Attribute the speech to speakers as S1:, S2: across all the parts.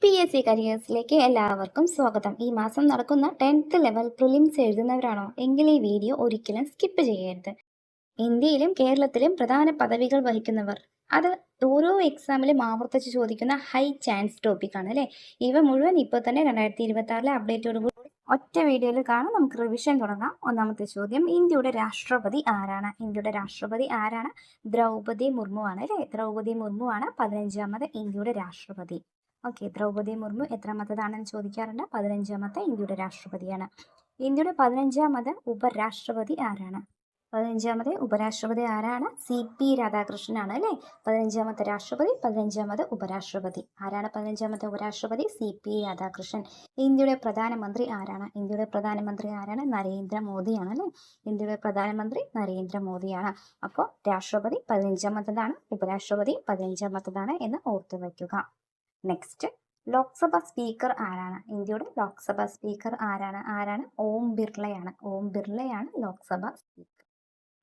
S1: PSC കരിയേഴ്സിലേക്ക് എല്ലാവർക്കും സ്വാഗതം. ഈ മാസം നടക്കുന്ന 10th ലെവൽ പ്രിലിംസ് എഴുതുന്നവരാണോ എങ്കിൽ ഈ വീഡിയോ ഒരിക്കലും സ്കിപ്പ് ചെയ്യരുത്. ഇന്ത്യയിലും കേരളത്തിലും പ്രധാന പദവികൾ വഹിക്കുന്നവർ, അത് ഓരോ എക്സാമിലും ആവർത്തിച്ച് ചോദിക്കുന്ന ഹൈ ചാൻസ് ടോപ്പിക്കാണ് അല്ലേ. ഇവ മുഴുവൻ ഇപ്പോൾ തന്നെ 2026 അപ്ഡേറ്റോടുകൂടി ഒറ്റ വീഡിയോയിൽ കാണാം. നമുക്ക് റിവിഷൻ തുടങ്ങാം. ഒന്നാമത്തെ ചോദ്യം, ഇന്ത്യയുടെ രാഷ്ട്രപതി ആരാണ്? ഇന്ത്യയുടെ രാഷ്ട്രപതി ആരാണ്? ദ്രൗപദി മുർമു ആണ് അല്ലേ. ദ്രൗപദി മുർമു ആണ് 15ാമത് ഇന്ത്യയുടെ രാഷ്ട്രപതി. ഓക്കെ, ദ്രൗപദി മുർമു എത്രാമത്തതാണെന്ന് ചോദിക്കാറുണ്ട്. 15ാമത്തെ ഇന്ത്യയുടെ രാഷ്ട്രപതിയാണ്. ഇന്ത്യയുടെ 15ാമത് ഉപരാഷ്ട്രപതി ആരാണ്? 15ാമത് ഉപരാഷ്ട്രപതി ആരാണ്? CP രാധാകൃഷ്ണനാണ് അല്ലേ. 15ാമത്തെ രാഷ്ട്രപതി, 15ാമത് ഉപരാഷ്ട്രപതി ആരാണ്? 15ാമത്തെ ഉപരാഷ്ട്രപതി CP രാധാകൃഷ്ണൻ. ഇന്ത്യയുടെ പ്രധാനമന്ത്രി ആരാണ്? ഇന്ത്യയുടെ പ്രധാനമന്ത്രി ആരാണ്? നരേന്ദ്രമോദിയാണ് അല്ലേ. ഇന്ത്യയുടെ പ്രധാനമന്ത്രി നരേന്ദ്രമോദിയാണ്. അപ്പോൾ രാഷ്ട്രപതി 15ാമത്തതാണ്, ഉപരാഷ്ട്രപതി 15ാമത്തതാണ് എന്ന് ഓർത്തു വയ്ക്കുക. നെക്സ്റ്റ്, ലോക്സഭ സ്പീക്കർ ആരാണ്? ഇന്ത്യയുടെ ലോക്സഭ സ്പീക്കർ ആരാണ്? ഓം ബിർളയാണ്. ഓം ബിർളയാണ് ലോക്സഭ സ്പീക്കർ.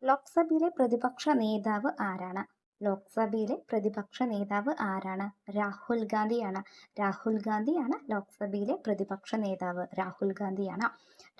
S1: ലോക്സഭയിലെ പ്രതിപക്ഷ നേതാവ് ആരാണ്? ലോക്സഭയിലെ പ്രതിപക്ഷ നേതാവ് ആരാണ്? രാഹുൽ ഗാന്ധിയാണ്. രാഹുൽ ഗാന്ധിയാണ് ലോക്സഭയിലെ പ്രതിപക്ഷ നേതാവ്. രാഹുൽ ഗാന്ധിയാണ്.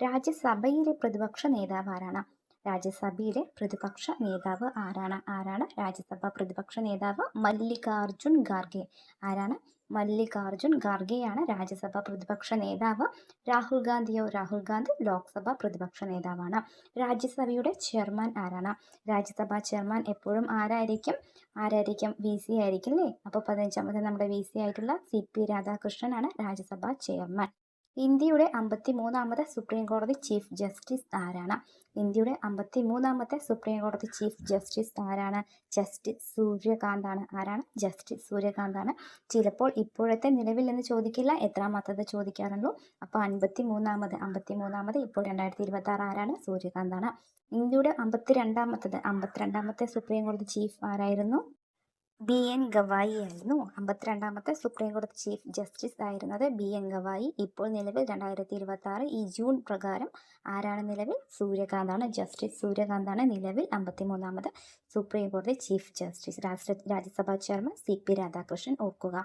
S1: രാജ്യസഭയിലെ പ്രതിപക്ഷ നേതാവ് ആരാണ്? രാജ്യസഭയിലെ പ്രതിപക്ഷ നേതാവ് ആരാണ്? രാജ്യസഭ പ്രതിപക്ഷ നേതാവ് മല്ലികാർജുൻ ഖാർഗെ. ആരാണ്? മല്ലികാർജുൻ ഖാർഗെയാണ് രാജ്യസഭ പ്രതിപക്ഷ നേതാവ്. രാഹുൽ ഗാന്ധിയോ? രാഹുൽ ഗാന്ധി ലോക്സഭ പ്രതിപക്ഷ നേതാവാണ്. രാജ്യസഭയുടെ ചെയർമാൻ ആരാണ്? രാജ്യസഭാ ചെയർമാൻ എപ്പോഴും ആരായിരിക്കും? VC ആയിരിക്കും അല്ലേ. അപ്പോൾ 15ാമത് നമ്മുടെ VC ആയിട്ടുള്ള CP രാധാകൃഷ്ണനാണ് രാജ്യസഭാ ചെയർമാൻ. ഇന്ത്യയുടെ 53ാമത് സുപ്രീം കോടതി ചീഫ് ജസ്റ്റിസ് ആരാണ്? ഇന്ത്യയുടെ 53ാമത്തെ സുപ്രീം കോടതി ചീഫ് ജസ്റ്റിസ് ആരാണ്? ജസ്റ്റിസ് സൂര്യകാന്താണ്. ആരാണ്? ജസ്റ്റിസ് സൂര്യകാന്താണ്. ചിലപ്പോൾ ഇപ്പോഴത്തെ നിലവിൽ എന്ന് ചോദിക്കില്ല, എത്രാമത്തത് ചോദിക്കാറുള്ളൂ. അപ്പോൾ 53ാമത് ഇപ്പോൾ 2026 ആരാണ്? സൂര്യകാന്താണ്. ഇന്ത്യയുടെ 52ാമത്തെ സുപ്രീം കോടതി ചീഫ് ആരായിരുന്നു? BN ഗവായി ആയിരുന്നു. 52ാമത്തെ സുപ്രീം കോടതി ചീഫ് ജസ്റ്റിസ് ആയിരുന്നത് BN ഗവായി. ഇപ്പോൾ നിലവിൽ 2026 ഈ ജൂൺ പ്രകാരം ആരാണ് നിലവിൽ? സൂര്യകാന്താണ്. ജസ്റ്റിസ് സൂര്യകാന്താണ് നിലവിൽ 53ാമത് സുപ്രീം കോടതി ചീഫ് ജസ്റ്റിസ്. രാജ്യസഭാ ചെയർമാൻ CP രാധാകൃഷ്ണൻ. ഓർക്കുക.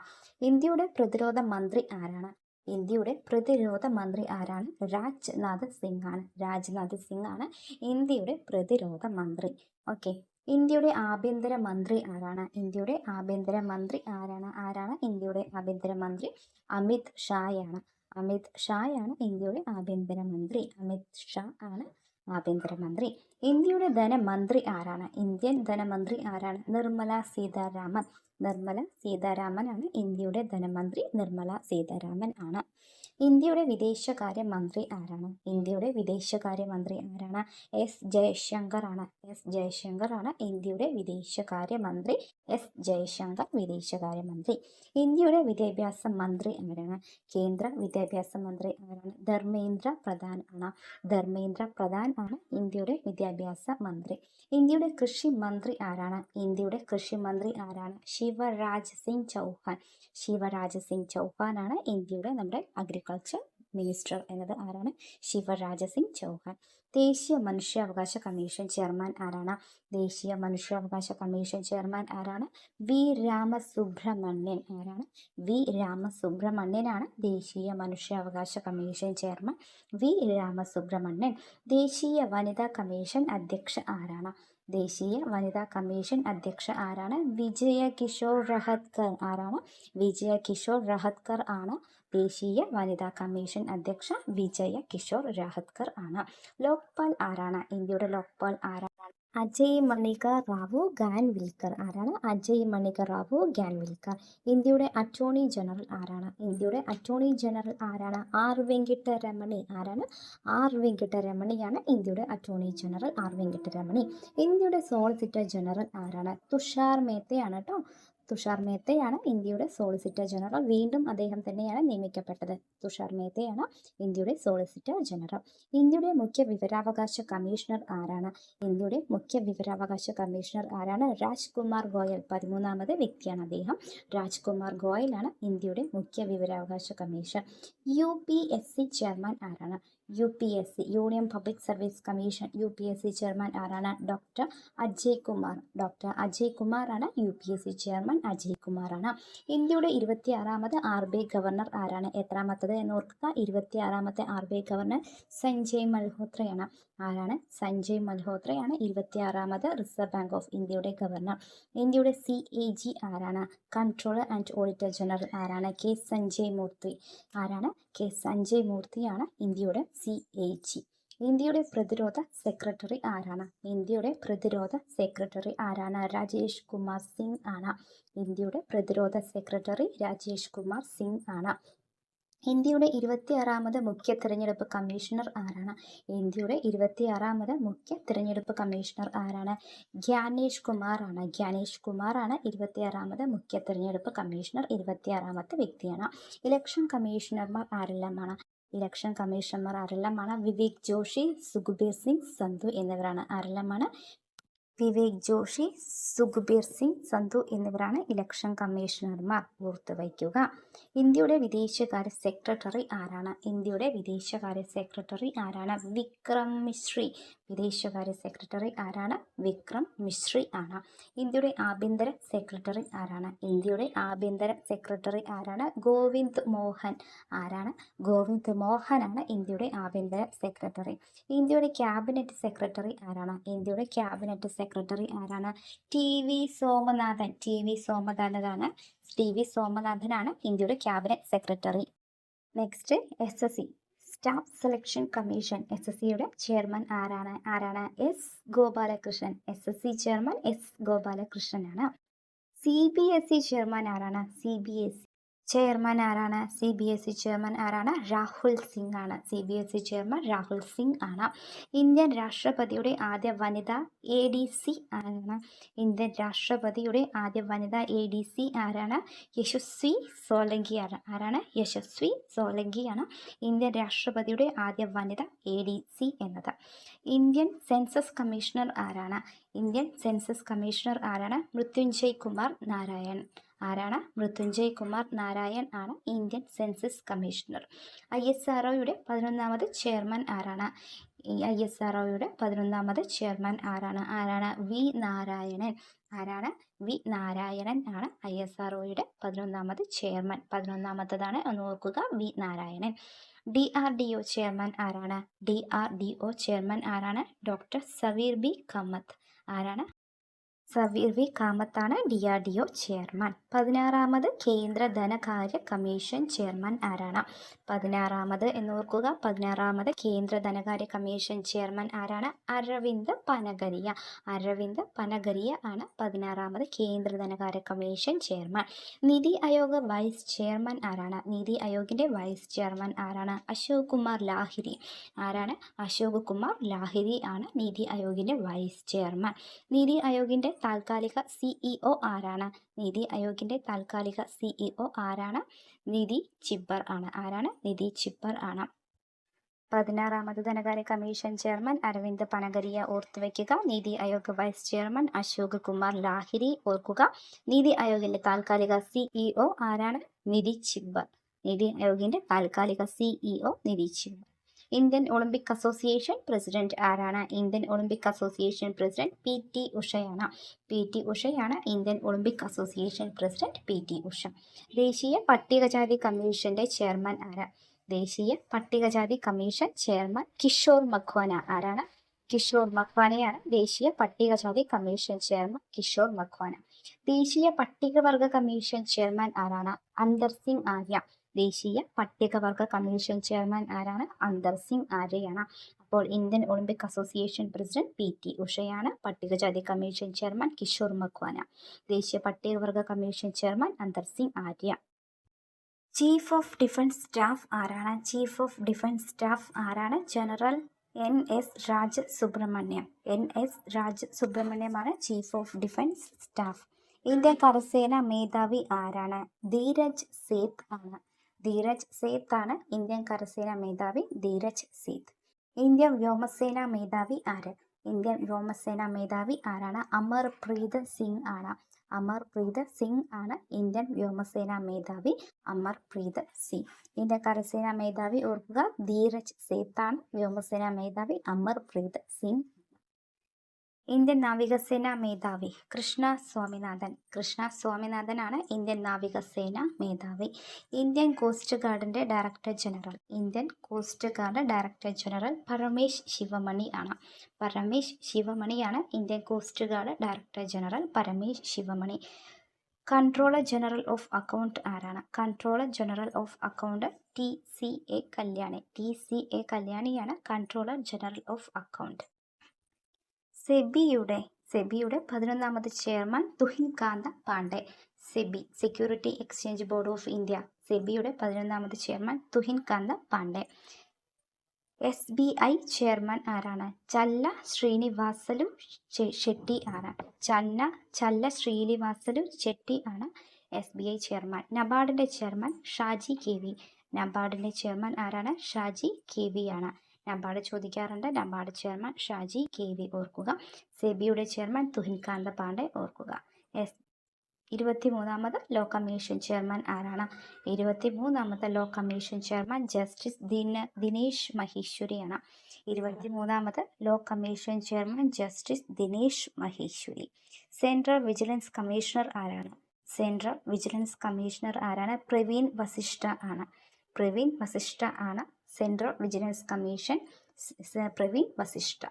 S1: ഇന്ത്യയുടെ പ്രതിരോധ മന്ത്രി ആരാണ്? ഇന്ത്യയുടെ പ്രതിരോധ മന്ത്രി ആരാണ്? രാജ്നാഥ് സിംഗ് ആണ്. രാജ്നാഥ് സിംഗ് ആണ് ഇന്ത്യയുടെ പ്രതിരോധ മന്ത്രി. ഓക്കെ, ഇന്ത്യയുടെ ആഭ്യന്തര മന്ത്രി ആരാണ്? ഇന്ത്യയുടെ ആഭ്യന്തര മന്ത്രി ആരാണ്? ഇന്ത്യയുടെ ആഭ്യന്തര മന്ത്രി അമിത് ഷായാണ്. അമിത് ഷായാണ് ഇന്ത്യയുടെ ആഭ്യന്തര മന്ത്രി. അമിത് ഷാ ആണ് ആഭ്യന്തരമന്ത്രി. ഇന്ത്യയുടെ ധനമന്ത്രി ആരാണ്? ഇന്ത്യൻ ധനമന്ത്രി ആരാണ്? നിർമ്മല സീതാരാമൻ. നിർമ്മല സീതാരാമൻ ആണ് ഇന്ത്യയുടെ ധനമന്ത്രി. നിർമ്മല സീതാരാമൻ ആണ്. ഇന്ത്യയുടെ വിദേശകാര്യ മന്ത്രി ആരാണ്? ഇന്ത്യയുടെ വിദേശകാര്യ മന്ത്രി ആരാണ്? ജയശങ്കർ ആണ്. ജയശങ്കർ ആണ് ഇന്ത്യയുടെ വിദേശകാര്യ മന്ത്രി. ജയശങ്കർ വിദേശകാര്യമന്ത്രി. ഇന്ത്യയുടെ വിദ്യാഭ്യാസ മന്ത്രി ആരാണ്? കേന്ദ്ര വിദ്യാഭ്യാസ മന്ത്രി ആരാണ്? ധർമ്മേന്ദ്ര പ്രധാൻ ആണ്. ധർമ്മേന്ദ്ര പ്രധാൻ ആണ് ഇന്ത്യയുടെ വിദ്യാഭ്യാസ മന്ത്രി. ഇന്ത്യയുടെ കൃഷി മന്ത്രി ആരാണ്? ഇന്ത്യയുടെ കൃഷി മന്ത്രി ആരാണ്? ശിവരാജ് സിംഗ് ചൗഹാൻ. ശിവരാജ് സിംഗ് ചൗഹാൻ ആണ് ഇന്ത്യയുടെ നമ്മുടെ അഗ്രികൾച്ചർ മിനിസ്റ്റർ എന്നത് ആരാണ്? ശിവരാജ് സിംഗ് ചൗഹാൻ. ദേശീയ മനുഷ്യാവകാശ കമ്മീഷൻ ചെയർമാൻ ആരാണ്? ദേശീയ മനുഷ്യാവകാശ കമ്മീഷൻ ചെയർമാൻ ആരാണ്? വി രാമസുബ്രഹ്മണ്യൻ. ആരാണ്? വി രാമസുബ്രഹ്മണ്യനാണ് ദേശീയ മനുഷ്യാവകാശ കമ്മീഷൻ ചെയർമാൻ. വി രാമസുബ്രഹ്മണ്യൻ. ദേശീയ വനിതാ കമ്മീഷൻ അധ്യക്ഷ ആരാണ്? ദേശീയ വനിതാ കമ്മീഷൻ അധ്യക്ഷ ആരാണ്? വിജയ കിഷോർ റഹത്കർ. ആരാണ്? വിജയ കിഷോർ റഹത്കർ ആണ് ദേശീയ വനിതാ കമ്മീഷൻ അധ്യക്ഷ. വിജയ കിഷോർ റഹത്കർ ആണ്. ലോക്പാൽ ആരാണ്? ഇന്ത്യയുടെ ലോക്പാൽ ആരാണ്? അജയ് മണിക റാവു ഖാൻവിൽക്കർ. ആരാണ്? അജയ് മണിക റാവു ഖാൻവിൽക്കർ. ഇന്ത്യയുടെ അറ്റോർണി ജനറൽ ആരാണ്? ഇന്ത്യയുടെ അറ്റോർണി ജനറൽ ആരാണ്? ആർ വെങ്കിട്ടരമണി. ആരാണ്? ആർ വെങ്കിട്ടരമണിയാണ് ഇന്ത്യയുടെ അറ്റോർണി ജനറൽ. ആർ വെങ്കിട്ടരമണി. ഇന്ത്യയുടെ സോളിസിറ്റർ ജനറൽ ആരാണ്? തുഷാർ മേത്തയാണ് കേട്ടോ. തുഷാർ മേത്തയാണ് ഇന്ത്യയുടെ സോളിസിറ്റർ ജനറൽ. വീണ്ടും അദ്ദേഹം തന്നെയാണ് നിയമിക്കപ്പെട്ടത്. തുഷാർ മേത്തയാണ് ഇന്ത്യയുടെ സോളിസിറ്റർ ജനറൽ. ഇന്ത്യയുടെ മുഖ്യ വിവരാവകാശ കമ്മീഷണർ ആരാണ്? ഇന്ത്യയുടെ മുഖ്യ വിവരാവകാശ കമ്മീഷണർ ആരാണ്? രാജ്കുമാർ ഗോയൽ. 13ാമത് വ്യക്തിയാണ് അദ്ദേഹം. രാജ്കുമാർ ഗോയലാണ് ഇന്ത്യയുടെ മുഖ്യ വിവരാവകാശ കമ്മീഷണർ. UPSC ചെയർമാൻ ആരാണ്? UPSC union public service commission UPSC chairman ആരാണ്? ഡോക്ടർ അജയ് കുമാർ. ഡോക്ടർ അജയ് കുമാർ ആണ് UPSC ചെയർമാൻ. അജയ് കുമാറാണ്. ഇന്ത്യയുടെ 26ാമത് RBI ഗവർണർ ആരാണ്? എത്രാമത്തത് എന്ന് ഓർക്കുക. 26ാമത്തെ RBI ഗവർണർ സഞ്ജയ് മൽഹോത്രയാണ്. ആരാണ്? സഞ്ജയ് മൽഹോത്രയാണ് 26ാമത് റിസർവ് ബാങ്ക് ഓഫ് ഇന്ത്യയുടെ ഗവർണർ. ഇന്ത്യയുടെ CAG ആരാണ്? കൺട്രോളർ ആൻഡ് ഓഡിറ്റർ ജനറൽ ആരാണ്? K. സഞ്ജയ് മൂർത്തി. ആരാണ്? K. സഞ്ജയ് മൂർത്തിയാണ് ഇന്ത്യയുടെ CAG. ഇന്ത്യയുടെ പ്രതിരോധ സെക്രട്ടറി ആരാണ്? ഇന്ത്യയുടെ പ്രതിരോധ സെക്രട്ടറി ആരാണ്? രാജേഷ് കുമാർ സിംഗ് ആണ്. ഇന്ത്യയുടെ പ്രതിരോധ സെക്രട്ടറി രാജേഷ് കുമാർ സിംഗ് ആണ്. ഇന്ത്യയുടെ 26ാമത് മുഖ്യ തിരഞ്ഞെടുപ്പ് കമ്മീഷണർ ആരാണ്? ഇന്ത്യയുടെ 26ാമത് മുഖ്യ തിരഞ്ഞെടുപ്പ് കമ്മീഷണർ ആരാണ്? ഗ്യാനേഷ് കുമാർ ആണ്. ഗ്യാനേഷ് കുമാർ ആണ് 26ാമത് മുഖ്യ തിരഞ്ഞെടുപ്പ് കമ്മീഷണർ. 26ാമത്തെ വ്യക്തിയാണ്. ഇലക്ഷൻ കമ്മീഷണർമാർ ആരെല്ലാമാണ്? ഇലക്ഷൻ കമ്മീഷണർമാർ ആരെല്ലാമാണ്? വിവേക് ജോഷി, സുഖ്ബീർ സിംഗ് സന്ധു എന്നിവരാണ്. ആരെല്ലാമാണ്? വിവേക് ജോഷി, സുഖ്ബീർ സിംഗ് സന്ധു എന്നിവരാണ് ഇലക്ഷൻ കമ്മീഷണർമാർ. ഓർത്തുവയ്ക്കുക. ഇന്ത്യയുടെ വിദേശകാര്യ സെക്രട്ടറി ആരാണ്? ഇന്ത്യയുടെ വിദേശകാര്യ സെക്രട്ടറി ആരാണ്? വിക്രം മിശ്രി. വിദേശകാര്യ സെക്രട്ടറി ആരാണ്? വിക്രം മിശ്രി ആണ്. ഇന്ത്യയുടെ ആഭ്യന്തര സെക്രട്ടറി ആരാണ്? ഇന്ത്യയുടെ ആഭ്യന്തര സെക്രട്ടറി ആരാണ്? ഗോവിന്ദ് മോഹൻ. ആരാണ്? ഗോവിന്ദ് മോഹനാണ് ഇന്ത്യയുടെ ആഭ്യന്തര സെക്രട്ടറി. ഇന്ത്യയുടെ ക്യാബിനറ്റ് സെക്രട്ടറി ആരാണ്? ഇന്ത്യയുടെ ക്യാബിനറ്റ് സെക്രട്ടറി ആരാണ്? TV സോമനാഥൻ. TV സോമനാഥനാണ് ഇന്ത്യയുടെ cabinet secretary. Next SSC staff selection commission. SSCയുടെ ചെയർമാൻ ആരാണ്? S. Gopalakrishnan. SSC chairman S. ഗോപാലകൃഷ്ണനാണ്. CBSE ചെയർമാൻ ആരാണ്? CBSE ചെയർമാൻ ആരാണ്? CBSE ചെയർമാൻ ആരാണ്? രാഹുൽ സിംഗ് ആണ്. CBSE ചെയർമാൻ രാഹുൽ സിംഗ് ആണ്. ഇന്ത്യൻ രാഷ്ട്രപതിയുടെ ആദ്യ വനിതാ ADC ആരാണ്? ഇന്ത്യൻ രാഷ്ട്രപതിയുടെ ആദ്യ വനിതാ ADC ആരാണ്? യശസ്വി സോലങ്കി ആണ്. ആരാണ്? യശസ്വി സോലങ്കിയാണ് ഇന്ത്യൻ രാഷ്ട്രപതിയുടെ ആദ്യ വനിതാ ADC എന്നത്. ഇന്ത്യൻ സെൻസസ് കമ്മീഷണർ ആരാണ്? ഇന്ത്യൻ സെൻസസ് കമ്മീഷണർ ആരാണ്? മൃത്യുഞ്ജയ് കുമാർ നാരായൺ. ആരാണ്? മൃത്യുഞ്ജയ് കുമാർ നാരായൺ ആണ് ഇന്ത്യൻ സെൻസസ് കമ്മീഷണർ. ISROയുടെ 11ാമത് ചെയർമാൻ ആരാണ്? ISROയുടെ 11ാമത് ചെയർമാൻ ആരാണ്? V. നാരായണൻ. ആരാണ്? V. നാരായണൻ ആണ് ISROയുടെ 11ാമത് ചെയർമാൻ. 11ാമത്തതാണ് എന്ന് ഓർക്കുക. V. നാരായണൻ. DRDO ചെയർമാൻ ആരാണ്? DRDO ചെയർമാൻ ആരാണ്? Doctor Samir B Kamat. ആരാണ്? സവീർ വി കാമത്താണ് DRDO ചെയർമാൻ. 16ാമത് കേന്ദ്ര ധനകാര്യ കമ്മീഷൻ ചെയർമാൻ ആരാണ്? 16ാമത് എന്നോർക്കുക. 16ാമത് കേന്ദ്ര ധനകാര്യ കമ്മീഷൻ ചെയർമാൻ ആരാണ്? അരവിന്ദ് പനഗരിയ. അരവിന്ദ് പനഗരിയ ആണ് 16ാമത് കേന്ദ്ര ധനകാര്യ commission chairman. NITI Aayog vice chairman ആരാണ്? നിതി ആയോഗിന്റെ വൈസ് ചെയർമാൻ ആരാണ്? അശോക് കുമാർ ലാഹിരി. ആരാണ്? അശോക് കുമാർ ലാഹിരി ആണ് നിതി ആയോഗിന്റെ വൈസ് ചെയർമാൻ. നിതി ആയോഗിന്റെ താൽക്കാലിക CEO ആരാണ്? നിതി ആയോഗിന്റെ താൽക്കാലിക CEO ആരാണ്? നിധി ചിബ്ബർ ആണ്. ആരാണ്? നിധി ചിബ്ബർ ആണ്. 16ാമത് ധനകാര്യ commission chairman Aravind Panagariya. ഓർത്തുവയ്ക്കുക. NITI Aayog vice chairman Ashok Kumar Lahiri. ഓർക്കുക. നീതി ആയോഗിന്റെ താൽക്കാലിക CEO ആരാണ്? നിധി ചിബ്ബർ. നീതി ആയോഗിന്റെ താൽക്കാലിക CEO Nidhi Chhibber. Indian Olympic Association president ആരാണ്? Indian Olympic Association president PT ഉഷയാണ്. PT ഉഷയാണ് Indian Olympic Association president. PT Usha. ദേശീയ പട്ടികജാതി കമ്മീഷന്റെ ചെയർമാൻ ആരാ? ദേശീയ പട്ടികജാതി കമ്മീഷൻ ചെയർമാൻ കിഷോർ മഖ്വാന. ആരാണ്? കിഷോർ മഖ്വാനയാണ് ദേശീയ പട്ടികജാതി കമ്മീഷൻ ചെയർമാൻ. കിഷോർ മഖ്വാന. ദേശീയ പട്ടികവർഗ കമ്മീഷൻ ചെയർമാൻ ആരാണ്? അന്തർ സിംഗ് ആര്യ. ദേശീയ പട്ടികവർഗ കമ്മീഷൻ ചെയർമാൻ ആരാണ്? അന്തർ സിംഗ് ആര്യയാണ്. അപ്പോൾ Indian Olympic Association president PT ഉഷയാണ്. പട്ടികജാതി കമ്മീഷൻ ചെയർമാൻ കിഷോർ മഖ്വാന. ദേശീയ പട്ടികവർഗ commission chairman Antar Singh Arya. Chief of defence staff ആരാണ്? ചീഫ് ഓഫ് ഡിഫൻസ് സ്റ്റാഫ് ആരാണ്? General NS Raja Subrahmanyam. NS Raja സുബ്രഹ്മണ്യമാണ് chief of defence staff. Indian കരസേന മേധാവി ആരാണ്? ധീരജ് സേത്ത് ആണ്. ധീരജ് സേത്ത് ആണ് ഇന്ത്യൻ കരസേന മേധാവി. ധീരജ് സേത്ത്. ഇന്ത്യൻ വ്യോമസേന മേധാവി ആര്? ഇന്ത്യൻ വ്യോമസേന മേധാവി ആരാണ്? അമർപ്രീത് സിംഗ് ആണ്. അമർപ്രീത് സിംഗ് ആണ് ഇന്ത്യൻ വ്യോമസേനാ മേധാവി. അമർപ്രീത് സിംഗ്. ഇന്ത്യൻ കരസേനാ മേധാവി ഓർക്കുക ധീരജ് സേത്താണ് വ്യോമസേനാ മേധാവി അമർപ്രീത് സിംഗ്. ഇന്ത്യൻ നാവികസേനാ മേധാവി കൃഷ്ണ സ്വാമിനാഥൻ. കൃഷ്ണ സ്വാമിനാഥനാണ് ഇന്ത്യൻ നാവികസേന മേധാവി. ഇന്ത്യൻ കോസ്റ്റ് ഗാർഡിന്റെ director general. Indian coast guard director general Paramesh Sivamani ആണ്. പരമേശ് ശിവമണിയാണ് Indian coast guard director general Paramesh Sivamani. Controller general of account ആരാണ്? Controller general of account TCA Kalyani. TCA കല്യാണിയാണ് കൺട്രോളർ ജനറൽ ഓഫ് അക്കൗണ്ട്. സെബിയുടെ 11ാമത് chairman Tuhin Kanta Pandey. SEBI security exchange board of India. സെബിയുടെ 11ാമത് chairman Tuhin Kanta Pandey. SBI chairman ആരാണ്? ചല്ല ശ്രീനിവാസലു ഷെട്ടി ആണ്. ചല്ല ശ്രീനിവാസലു ഷെട്ടി ആണ് SBI ചെയർമാൻ. നബാർഡിന്റെ ചെയർമാൻ ഷാജി KV. നബാർഡിന്റെ ചെയർമാൻ ആരാണ്? ഷാജി KV ആണ്. നബാർഡ് ചോദിക്കാറുണ്ട്. നബാർഡ് ചെയർമാൻ ഷാജി KV ഓർക്കുക. സെബിയുടെ ചെയർമാൻ തുഹിൻ കാന്ത പാണ്ഡെ ഓർക്കുക. 23ാമത് ലോ കമ്മീഷൻ ചെയർമാൻ ആരാണ്? 23ാമത്തെ law commission chairman justice Dinesh മഹേശ്വരിയാണ്. 23ാമത് law commission chairman justice Dinesh Maheshwari. Central vigilance commissioner ആരാണ്? സെൻട്രൽ വിജിലൻസ് കമ്മീഷണർ ആരാണ്? പ്രവീൺ വസിഷ്ഠ ആണ്. പ്രവീൺ വസിഷ്ഠ ആണ് central vigilance commission Praveen Vasishtha.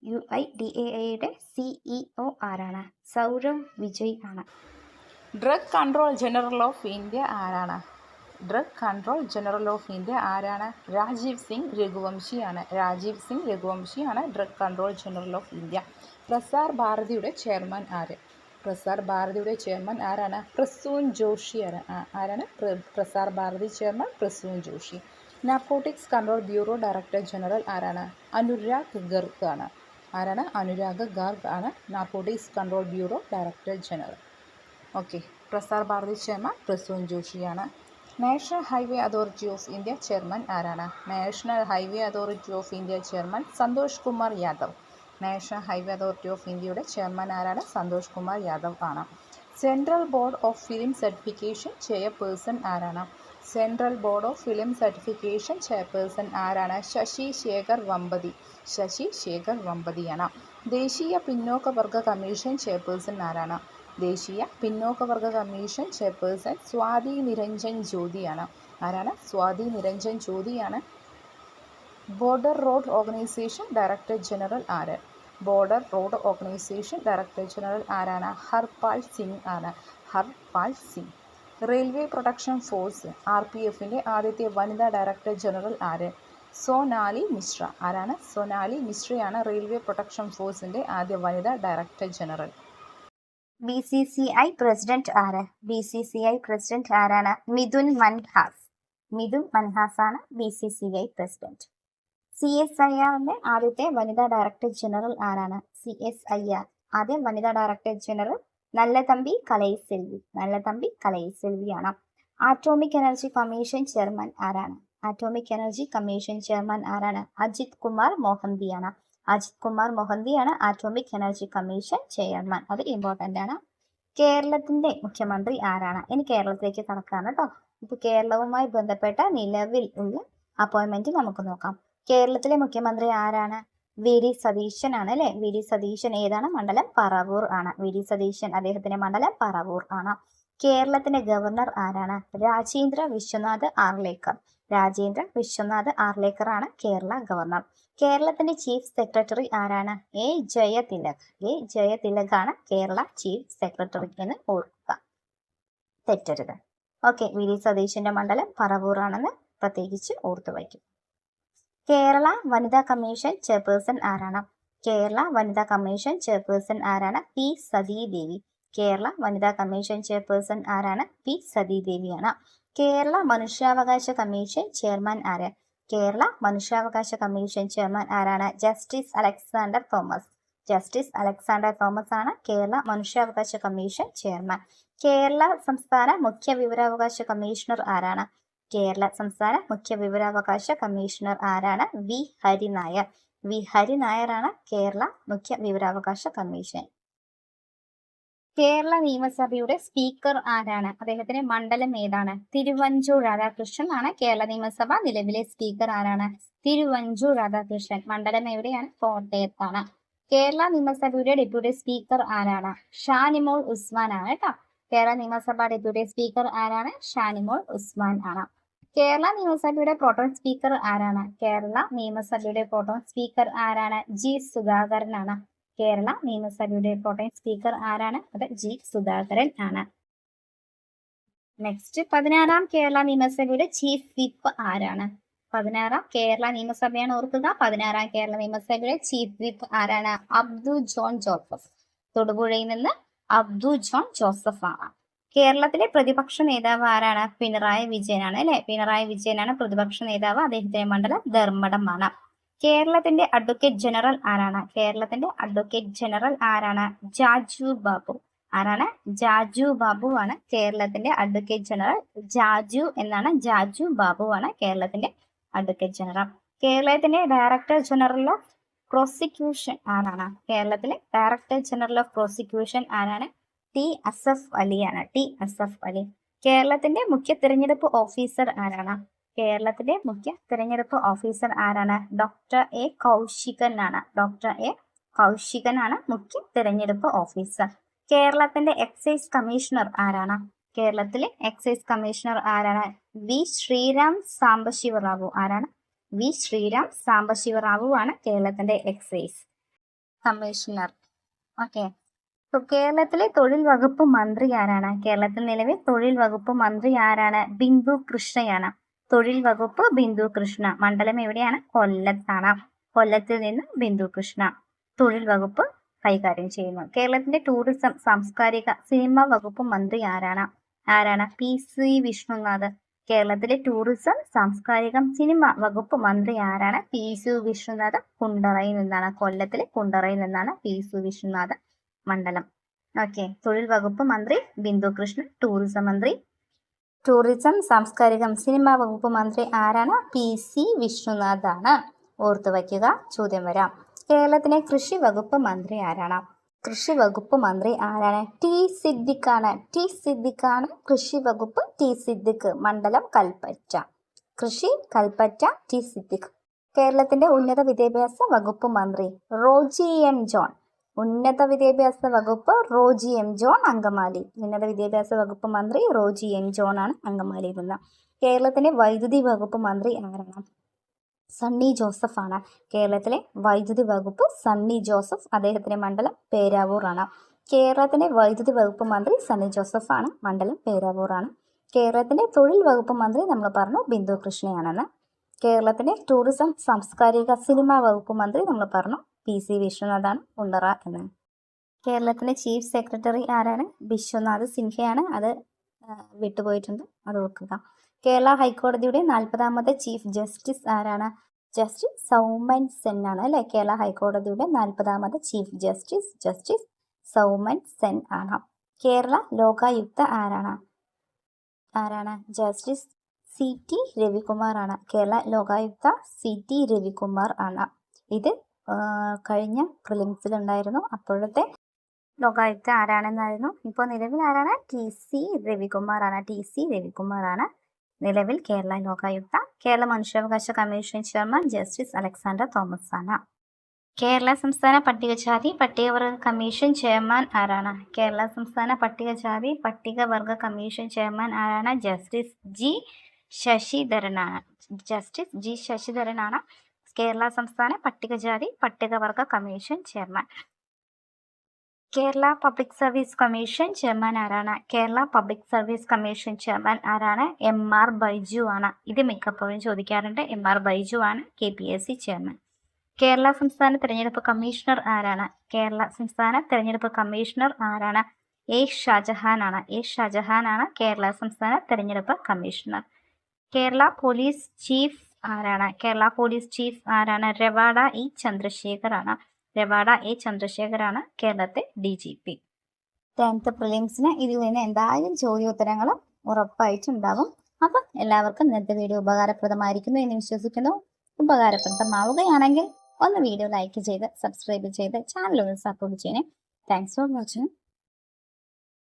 S1: UIDAIയുടെ CEO ആരാണ്? സൗരവ് വിജയ് ആണ്.
S2: Drug control general of India ആരാണ്? Drug control general of India ആരാണ്? രാജീവ് സിംഗ് രഘുവംശിയാണ്. രാജീവ് സിംഗ് രഘുവംശിയാണ് drug control general of India. Prasar ഭാരതിയുടെ ചെയർമാൻ ആര്? പ്രസാർ ഭാരതിയുടെ ചെയർമാൻ ആരാണ്? പ്രസൂൻ ജോഷിയാണ്. ആരാണ് Prasar Bharati chairman? Prasoon Joshi. Narcotics control bureau director general ആരാണ്? അനുരാഗ് ഗർഗ് ആണ്. ആരാണ്? അനുരാഗ് ഗാർഗ് ആണ് narcotics control bureau director general. Okay. Prasar Bharati chairman Prasoon ജോഷിയാണ്. National highway authority of India chairman ആരാണ്? National highway authority of India chairman Santosh Kumar Yadav. National highway authority of ഇന്ത്യയുടെ ചെയർമാൻ ആരാണ്? സന്തോഷ് കുമാർ യാദവ് ആണ്. Central board of film certification chairperson ആരാണ്? Central board of film certification chairperson ആരാണ്? ശശി ശേഖർ വമ്പതി. ശശി ശേഖർ വമ്പതിയാണ്. ദേശീയ പിന്നോക്കവർഗ commission chairperson ആരാണ്? ദേശീയ പിന്നോക്കവർഗ കമ്മീഷൻ ചെയർപേഴ്സൺ സ്വാതി നിരഞ്ജൻ ജ്യോതിയാണ്. ആരാണ്? സ്വാതി നിരഞ്ജൻ ജ്യോതിയാണ്. Border road organisation director general ആര്? Border road organisation director general ആരാണ്? ഹർപാൽ സിംഗ് ആണ്. Harpal Singh. Railway protection force RPFന്റെ ആദ്യത്തെ വനിതാ ഡയറക്ടർ ജനറൽ ആര്? സോനാലി മിശ്ര. ആരാണ്? സോനാലി മിശ്രയാണ് റെയിൽവേ പ്രൊട്ടക്ഷൻ ഫോഴ്സിന്റെ ആദ്യ വനിതാ ഡയറക്ടർ ജനറൽ.
S1: BCCI പ്രസിഡന്റ് ആര്? BCCI പ്രസിഡന്റ് ആരാണ്? മിഥുൻ മൻഹാസ്. മിഥുൻ മൻഹാസ് ആണ് BCCI പ്രസിഡന്റ്. CSIRന്റെ ആദ്യത്തെ വനിതാ ഡയറക്ടർ ജനറൽ ആരാണ്? CSIR ആദ്യ വനിതാ ഡയറക്ടർ ജനറൽ നല്ലതമ്പി കലൈസെൽവി. നല്ലതമ്പി കലൈസെൽവിയാണ്. ആറ്റോമിക് എനർജി കമ്മീഷൻ ചെയർമാൻ ആരാണ്? ആറ്റോമിക് എനർജി കമ്മീഷൻ ചെയർമാൻ ആരാണ്? അജിത് കുമാർ മൊഹന്തിയാണ്. അജിത് കുമാർ മൊഹന്തിയാണ് ആറ്റോമിക് എനർജി കമ്മീഷൻ ചെയർമാൻ. അത് ഇമ്പോർട്ടൻ്റ് ആണ്. കേരളത്തിന്റെ മുഖ്യമന്ത്രി ആരാണ്? ഇനി കേരളത്തിലേക്ക് കടക്കാണ് കേട്ടോ. ഇപ്പൊ കേരളവുമായി ബന്ധപ്പെട്ട നിലവിൽ ഉള്ള അപ്പോയിന്റ്മെന്റ് നമുക്ക് നോക്കാം. കേരളത്തിലെ മുഖ്യമന്ത്രി ആരാണ്? VD സതീശൻ ആണ് അല്ലെ. VD സതീശൻ ഏതാണ്? മണ്ഡലം പറവൂർ ആണ്. VD സതീശൻ അദ്ദേഹത്തിന്റെ മണ്ഡലം പറവൂർ ആണ്. കേരളത്തിന്റെ ഗവർണർ ആരാണ്? രാജേന്ദ്ര വിശ്വനാഥ് ആർലേക്കർ. രാജേന്ദ്ര വിശ്വനാഥ് ആർലേക്കർ ആണ് കേരള ഗവർണർ. കേരളത്തിന്റെ ചീഫ് സെക്രട്ടറി ആരാണ്? A ജയതിലക്. A ജയതിലക് ആണ് കേരള ചീഫ് സെക്രട്ടറി എന്ന് ഓർക്കുക, തെറ്റരുത്. ഓക്കെ. VD സതീശന്റെ മണ്ഡലം പറവൂർ ആണെന്ന് പ്രത്യേകിച്ച് ഓർത്തു വയ്ക്കും. കേരള വനിതാ കമ്മീഷൻ ചെയർപേഴ്സൺ ആരാണ്? കേരള വനിതാ കമ്മീഷൻ ചെയർപേഴ്സൺ ആരാണ്? P സതീദേവി. കേരള വനിതാ കമ്മീഷൻ ചെയർപേഴ്സൺ ആരാണ്? P സതീദേവിയാണ്. കേരള മനുഷ്യാവകാശ കമ്മീഷൻ ചെയർമാൻ ആര്? കേരള മനുഷ്യാവകാശ കമ്മീഷൻ ചെയർമാൻ ആരാണ്? Justice Alexander Thomas. Justice Alexander Thomas ആണ് കേരള മനുഷ്യാവകാശ കമ്മീഷൻ ചെയർമാൻ. കേരള സംസ്ഥാന മുഖ്യ വിവരാവകാശ കമ്മീഷണർ ആരാണ്? കേരള സംസ്ഥാന മുഖ്യ വിവരാവകാശ കമ്മീഷണർ ആരാണ്? V ഹരിനായർ. V ഹരിനായർ ആണ് കേരള മുഖ്യ വിവരാവകാശ കമ്മീഷൻ കേരള നിയമസഭയുടെ സ്പീക്കർ ആരാണ്? അദ്ദേഹത്തിന്റെ മണ്ഡലം ഏതാണ്? തിരുവഞ്ചൂർ രാധാകൃഷ്ണൻ ആണ് കേരള നിയമസഭ നിലവിലെ സ്പീക്കർ ആരാണ്? തിരുവഞ്ചൂർ രാധാകൃഷ്ണൻ. മണ്ഡലം എവിടെയാണ്? കോട്ടയത്താണ്. കേരള നിയമസഭയുടെ ഡെപ്യൂട്ടി സ്പീക്കർ ആരാണ്? ഷാനിമോൾ ഉസ്മാൻ ആണ് കേട്ടോ. കേരള നിയമസഭ ഡെപ്യൂട്ടി സ്പീക്കർ ആരാണ്? ഷാനിമോൾ ഉസ്മാൻ ആണ്. കേരള നിയമസഭയുടെ പ്രോട്ടോൺ സ്പീക്കർ ആരാണ്? കേരള നിയമസഭയുടെ പ്രോട്ടോൺ സ്പീക്കർ ആരാണ്? ജി സുധാകരൻ ആണ്. കേരള നിയമസഭയുടെ പ്രോട്ടോൺ സ്പീക്കർ ആരാണ്? അത് ജി സുധാകരൻ ആണ്. നെക്സ്റ്റ് 16ാം കേരള നിയമസഭയുടെ ചീഫ് വിപ്പ് ആരാണ്? 16ാം കേരള നിയമസഭയാണ് ഓർക്കുക. 16ാം കേരള നിയമസഭയുടെ ചീഫ് വിപ്പ് ആരാണ്? Abdu John Joseph. തൊടുപുഴയിൽ നിന്ന് അബ്ദു ജോൺ ജോസഫ് ആണ്. കേരളത്തിലെ പ്രതിപക്ഷ നേതാവ് ആരാണ്? പിണറായി വിജയനാണ് അല്ലെ. പിണറായി വിജയനാണ് പ്രതിപക്ഷ നേതാവ്. അദ്ദേഹത്തിന്റെ മണ്ഡലം ധർമ്മടമാണ്. കേരളത്തിന്റെ അഡ്വക്കേറ്റ് ജനറൽ ആരാണ്? കേരളത്തിന്റെ അഡ്വക്കേറ്റ് ജനറൽ ആരാണ്? ജാജു ബാബു. ആരാണ്? ജാജു ബാബു ആണ് കേരളത്തിന്റെ അഡ്വക്കേറ്റ് ജനറൽ. ജാജു എന്നാണ്. ജാജു ബാബു ആണ് കേരളത്തിന്റെ അഡ്വക്കേറ്റ് ജനറൽ. കേരളത്തിന്റെ ഡയറക്ടർ ജനറൽ ഓഫ് പ്രോസിക്യൂഷൻ ആരാണ്? കേരളത്തിലെ ഡയറക്ടർ ജനറൽ ഓഫ് പ്രോസിക്യൂഷൻ ആരാണ്? ടി അസഫ് അലിയാണ്. ടി അസഫ് അലി. കേരളത്തിന്റെ മുഖ്യ തിരഞ്ഞെടുപ്പ് ഓഫീസർ ആരാണ്? കേരളത്തിലെ മുഖ്യ തിരഞ്ഞെടുപ്പ് ഓഫീസർ ആരാണ്? ഡോക്ടർ എ കൗശികൻ ആണ്. ഡോക്ടർ എ കൗശികൻ ആണ് മുഖ്യ തിരഞ്ഞെടുപ്പ് ഓഫീസർ. കേരളത്തിന്റെ എക്സൈസ് കമ്മീഷണർ ആരാണ്? കേരളത്തിലെ എക്സൈസ് കമ്മീഷണർ ആരാണ്? വി ശ്രീരാം സാംബശിവറാവു. ആരാണ്? വി ശ്രീരാം സാംബശിവറാവു ആണ് കേരളത്തിന്റെ എക്സൈസ് കമ്മീഷണർ. ഓക്കെ. കേരളത്തിലെ തൊഴിൽ വകുപ്പ് മന്ത്രി ആരാണ്? കേരളത്തിൽ നിലവിൽ തൊഴിൽ വകുപ്പ് മന്ത്രി ആരാണ്? ബിന്ദു കൃഷ്ണയാണ്. തൊഴിൽ വകുപ്പ് ബിന്ദു കൃഷ്ണ. മണ്ഡലം എവിടെയാണ്? കൊല്ലത്താണ്. കൊല്ലത്തിൽ നിന്ന് ബിന്ദു കൃഷ്ണ തൊഴിൽ വകുപ്പ് കൈകാര്യം ചെയ്യുന്നു. കേരളത്തിന്റെ ടൂറിസം, സാംസ്കാരിക, സിനിമ വകുപ്പ് മന്ത്രി ആരാണ്? ആരാണ്? P C Vishnunath. കേരളത്തിലെ ടൂറിസം, സാംസ്കാരികം, സിനിമ വകുപ്പ് മന്ത്രി ആരാണ്? P C Vishnunath. കുണ്ടറയിൽ നിന്നാണ്. കൊല്ലത്തിലെ കുണ്ടറയിൽ നിന്നാണ് പി സി വിഷ്ണുനാഥ്. മണ്ഡലം. ഓക്കെ. തൊഴിൽ വകുപ്പ് മന്ത്രി ബിന്ദു കൃഷ്ണൻ. ടൂറിസം മന്ത്രി, ടൂറിസം, സാംസ്കാരികം, സിനിമ വകുപ്പ് മന്ത്രി ആരാണ്? പി സി വിഷ്ണുനാഥ് ആണ്. ഓർത്തു വയ്ക്കുക, ചോദ്യം വരാം. കേരളത്തിലെ കൃഷി വകുപ്പ് മന്ത്രി ആരാണ്? കൃഷി വകുപ്പ് മന്ത്രി ആരാണ്? ടി സിദ്ദിഖാണ്. ടി സിദ്ദിഖാണ് കൃഷി വകുപ്പ്. ടി സിദ്ദിഖ്. മണ്ഡലം കൽപ്പറ്റ. കൃഷി കൽപ്പറ്റ. ടി സിദ്ദിഖ്. കേരളത്തിന്റെ ഉന്നത വിദ്യാഭ്യാസ വകുപ്പ് മന്ത്രി റോജി എം ജോൺ. ഉന്നത വിദ്യാഭ്യാസ വകുപ്പ് റോജി എം ജോൺ, അങ്കമാലി. ഉന്നത വിദ്യാഭ്യാസ വകുപ്പ് മന്ത്രി റോജി എം ജോൺ ആണ് അങ്കമാലിയിൽ നിന്ന്. കേരളത്തിന്റെ വൈദ്യുതി വകുപ്പ് മന്ത്രി ആരാണ്? സണ്ണി ജോസഫ് ആണ്. കേരളത്തിലെ വൈദ്യുതി വകുപ്പ് സണ്ണി ജോസഫ്. അദ്ദേഹത്തിന്റെ മണ്ഡലം പേരാവൂർ ആണ്. കേരളത്തിന്റെ വൈദ്യുതി വകുപ്പ് മന്ത്രി സണ്ണി ജോസഫ് ആണ്. മണ്ഡലം പേരാവൂർ ആണ്. കേരളത്തിന്റെ തൊഴിൽ വകുപ്പ് മന്ത്രി നമ്മൾ പറഞ്ഞു ബിന്ദു കൃഷ്ണയാണെന്ന്. കേരളത്തിന്റെ ടൂറിസം, സാംസ്കാരിക, സിനിമ വകുപ്പ് മന്ത്രി നമ്മൾ പറഞ്ഞു പി സി വിശ്വനാഥാണ്. കുണ്ടറ എന്ന്. കേരളത്തിന്റെ ചീഫ് സെക്രട്ടറി ആരാണ്? വിശ്വനാഥ് സിൻഹയാണ്. അത് വിട്ടുപോയിട്ടുണ്ട്, അത് ഓർക്കുക. കേരള ഹൈക്കോടതിയുടെ 40ാമത്തെ ചീഫ് ജസ്റ്റിസ് ആരാണ്? ജസ്റ്റിസ് സൗമൻ സെൻ ആണ് അല്ലെ. കേരള ഹൈക്കോടതിയുടെ 40ാമത്തെ chief justice justice Soumen Sen ആണ്. കേരള ലോകായുക്ത ആരാണ്? ആരാണ്? ജസ്റ്റിസ് സി ടി രവികുമാർ ആണ്. കേരള ലോകായുക്ത സി ടി രവികുമാർ ആണ്. ഇത് കഴിഞ്ഞ പ്രിലിംസിലുണ്ടായിരുന്നു. അപ്പോഴത്തെ ലോകായുക്ത ആരാണെന്നായിരുന്നു. ഇപ്പോൾ നിലവിൽ ആരാണ്? ടി സി രവികുമാർ ആണ്. ടി സി രവികുമാർ ആണ് നിലവിൽ കേരള ലോകായുക്ത. കേരള മനുഷ്യാവകാശ commission chairman justice Alexander Thomas ആണ്. കേരള സംസ്ഥാന പട്ടികജാതി പട്ടികവർഗ കമ്മീഷൻ ചെയർമാൻ ആരാണ്? കേരള സംസ്ഥാന പട്ടികജാതി പട്ടികവർഗ കമ്മീഷൻ ചെയർമാൻ ആരാണ്? ജസ്റ്റിസ് ജി ശശിധരനാണ്. ജസ്റ്റിസ് ജി ശശിധരനാണ് കേരള സംസ്ഥാന പട്ടികജാതി പട്ടികവർഗ commission chairman. Kerala public service commission chairman ആരാണ്? Kerala public service commission chairman ആരാണ്? എം ആർ ബൈജു ആണ്. ഇത് മിക്കപ്പോഴും ചോദിക്കാറുണ്ട്. എം ആർ ബൈജു ആണ് KPSC ചെയർമാൻ. കേരള സംസ്ഥാന തെരഞ്ഞെടുപ്പ് കമ്മീഷണർ ആരാണ്? കേരള സംസ്ഥാന തെരഞ്ഞെടുപ്പ് കമ്മീഷണർ ആരാണ്? എ ഷാജഹാൻ ആണ്. എ ഷാജഹാൻ ആണ് കേരള സംസ്ഥാന തെരഞ്ഞെടുപ്പ് കമ്മീഷണർ. കേരള പോലീസ് ചീഫ് ആരാണ്? കേരള പോലീസ് ചീഫ് ആരാണ്? രവാഡ ഇ ചന്ദ്രശേഖർ ആണ്. രവാഡ എ ചന്ദ്രശേഖറാണ് കേരളത്തെ DGP. 10th പ്രിലിംസിന് ഇതിൽ നിന്ന് എന്തായാലും ചോദ്യോത്തരങ്ങൾ ഉറപ്പായിട്ടുണ്ടാകും. അപ്പം എല്ലാവർക്കും ഇന്നത്തെ വീഡിയോ ഉപകാരപ്രദമായിരിക്കുന്നു എന്ന് വിശ്വസിക്കുന്നു. ഉപകാരപ്രദമാവുകയാണെങ്കിൽ ഒന്ന് വീഡിയോ ലൈക്ക് ചെയ്ത് സബ്സ്ക്രൈബ് ചെയ്ത് ചാനൽ ഒന്ന് സപ്പോർട്ട് ചെയ്യണേ. Thanks for watching.